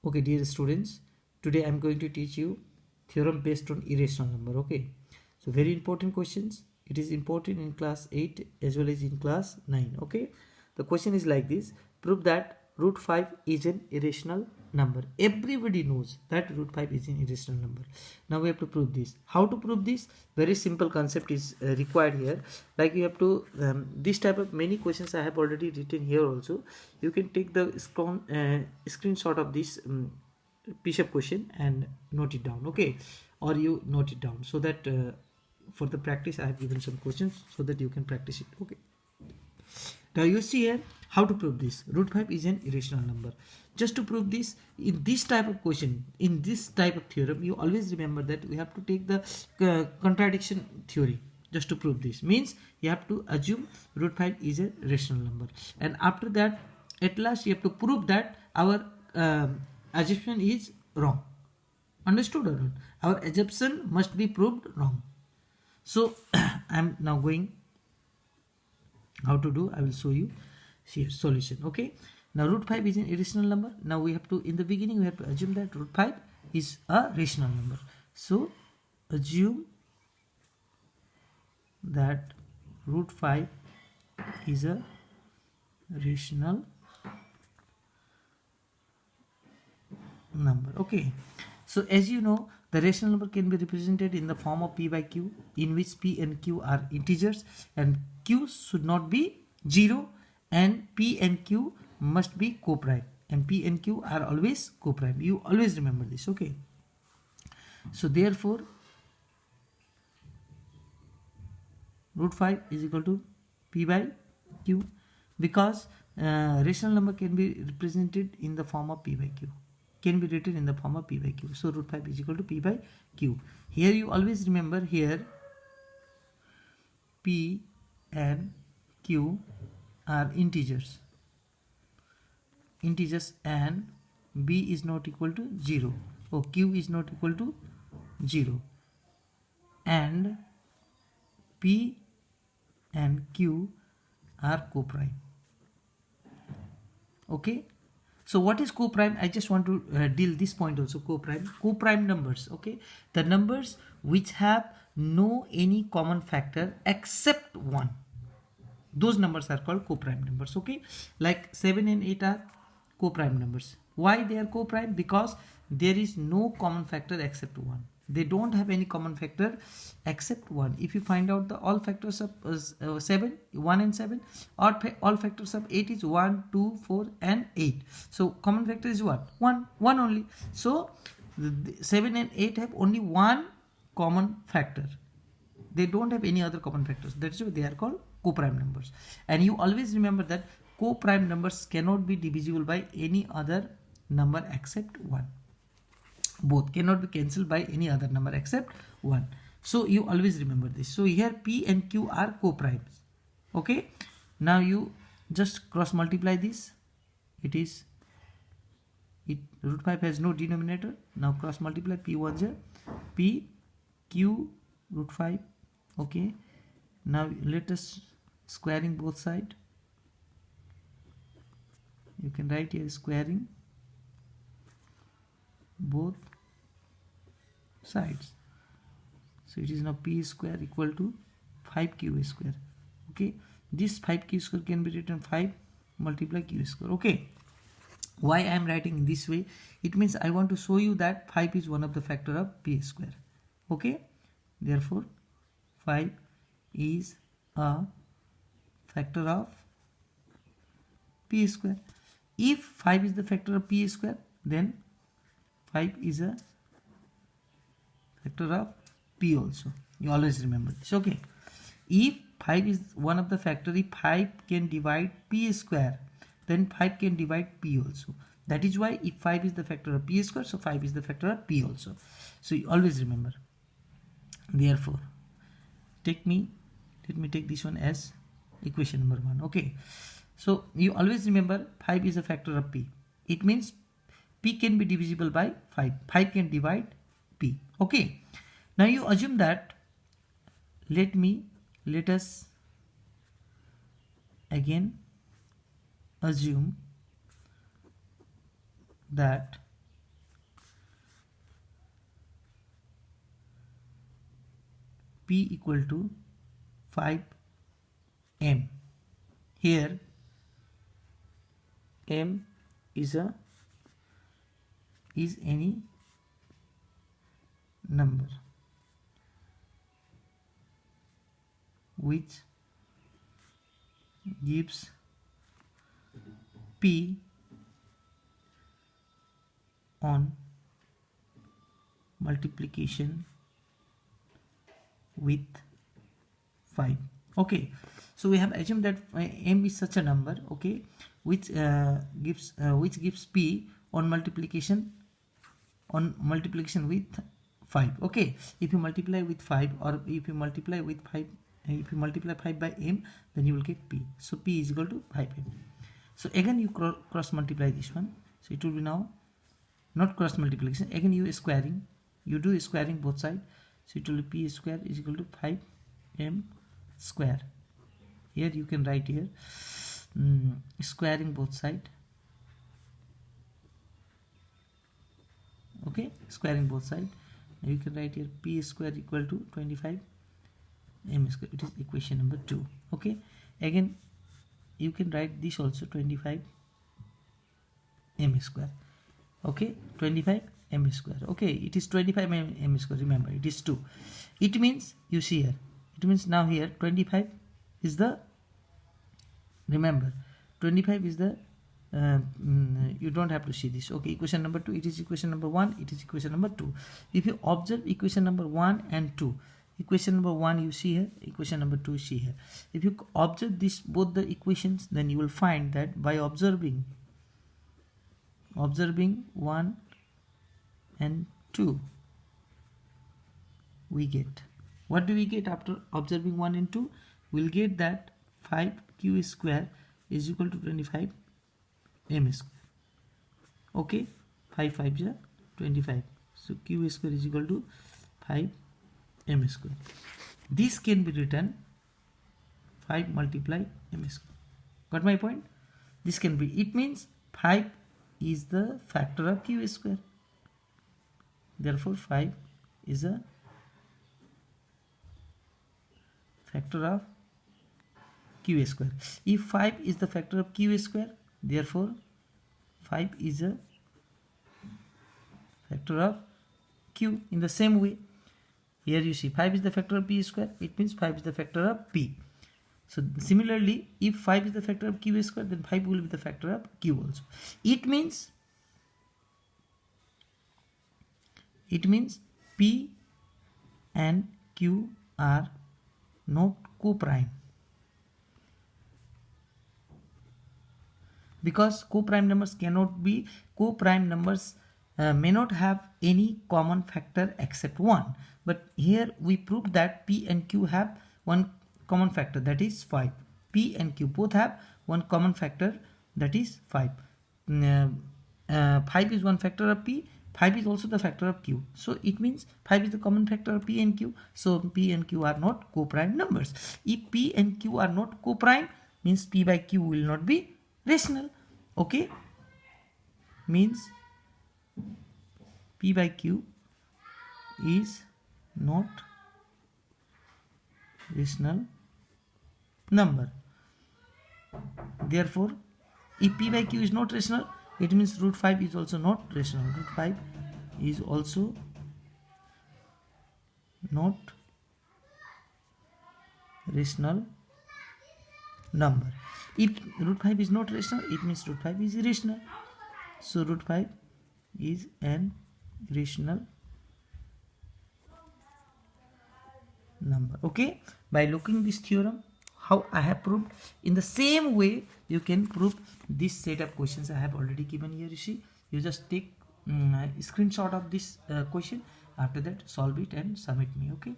Okay, dear students, today I'm going to teach you theorem based on irrational number. Okay, so very important questions. It is important in class 8 as well as in class 9. Okay, the question is like this: prove that root 5 is an irrational number. Everybody knows that root 5 is an irrational number. Now we have to prove this. How to prove this? Very simple concept is required here. Like you have to this type of many questions I have already written here also. You can take the screenshot of this piece of question and note it down. Okay, or you note it down so that for the practice I have given some questions so that you can practice it. Okay, now you see here how to prove this. Root 5 is an irrational number. Just to prove this, in this type of question, in this type of theorem, you always remember that we have to take the contradiction theory. Just to prove this means you have to assume root 5 is a rational number, and after that at last you have to prove that our assumption is wrong. Understood or not? Our assumption must be proved wrong. So I am now going how to do. I will show you here solution. Okay, now root 5 is an irrational number. Now we have to, in the beginning we have to assume that root 5 is a rational number. So assume that root 5 is a rational number. Okay, so as you know, the rational number can be represented in the form of p by q, in which p and q are integers and q should not be 0, and p and q must be co-prime, and p and q are always co-prime. You always remember this. Okay, so therefore root 5 is equal to p by q, because rational number can be represented in the form of p by q, can be written in the form of p by q. So root 5 is equal to p by q. Here you always remember, here p and q are integers, and b is not equal to 0, or q is not equal to 0, and p and q are co-prime. Okay, so what is co-prime? I just want to deal this point also. Co-prime numbers. Okay, the numbers which have no any common factor except 1, those numbers are called co-prime numbers. Okay, like 7 and 8 are co-prime numbers. Why they are co-prime? Because there is no common factor except 1. They don't have any common factor except 1. If you find out the all factors of 7, 1 and 7, or all factors of 8 is 1, 2, 4 and 8. So common factor is what? 1 only. So 7 and 8 have only one common factor. They don't have any other common factors. That's why they are called co-prime numbers. And you always remember that co-prime numbers cannot be divisible by any other number except 1. Both cannot be cancelled by any other number except 1. So you always remember this. So here p and q are co-primes. Okay, now you just cross multiply this. Root 5 has no denominator. Now cross multiply, p1 is p q root 5. Okay, now let us squaring both sides. You can write here squaring both sides. So it is now p square equal to 5q square. Okay, this 5q square can be written 5 multiply q square. Okay, why I am writing in this way? It means I want to show you that 5 is one of the factor of p square. Okay, therefore 5 is a factor of p square. If 5 is the factor of p square, then 5 is a factor of p also. You always remember this. Okay, if 5 is one of the factor, if 5 can divide p square, then 5 can divide p also. That is why if 5 is the factor of p square, so 5 is the factor of p also. So you always remember. Therefore let me take this one as equation number 1. Okay, so you always remember 5 is a factor of p. It means p can be divisible by 5. 5 can divide p. Okay, now you assume that, let us again assume that P equal to 5m. Here m is any number which gives P on multiplication with 5. Okay, so we have assumed that m is such a number, okay, which gives P on multiplication with 5. Okay, if you multiply with 5, or if you multiply with 5, if you multiply 5 by m, then you will get P. So P is equal to 5m. So again you cross multiply this one, so it will be now not cross multiplication, again you squaring, you do squaring both sides, so it will be P square is equal to 5m square. Here you can write here squaring both sides, okay, squaring both sides. You can write here P square equal to 25 m square. It is equation number 2. Okay, again you can write this also 25 m square. Okay, 25 m square. Okay, it is 25 m square. Remember, it is 2. It means, you see here, it means now here 25 is the, remember 25 is the you don't have to see this. Okay, equation number 2, it is equation number 1, it is equation number 2. If you observe equation number 1 and 2, equation number 1 you see here, equation number 2 you see here. If you observe this both the equations, then you will find that by observing 1 and 2, we get, what do we get after observing 1 and 2? We'll get that 5q square is equal to 25 m square. Okay, 5 5 is 25, so q square is equal to 5 m square. This can be written 5 multiply m square. Got my point? This can be, it means 5 is the factor of q square. Therefore 5 is a factor of q square. If 5 is the factor of q square, therefore 5 is a factor of q. In the same way, here you see 5 is the factor of p square, it means 5 is the factor of p. So similarly, if 5 is the factor of q square, then 5 will be the factor of q also. It means p and q are not co-prime, because co-prime numbers cannot be, co-prime numbers may not have any common factor except 1. But here we proved that p and q have one common factor, that is 5. P and q both have one common factor, that is 5. 5 is one factor of p, 5 is also the factor of q. So it means 5 is the common factor of p and q. So p and q are not co-prime numbers. If p and q are not co-prime, means p by q will not be rational. Okay, means p by q is not rational number. Therefore, if p by q is not rational, it means root 5 is also not rational. Root 5 is also not rational number. If root 5 is not rational, it means root 5 is irrational. So root 5 is an irrational number. Okay, by looking this theorem, how I have proved, in the same way you can prove this set of questions I have already given here. You see, you just take a screenshot of this question, after that solve it and submit me. Okay.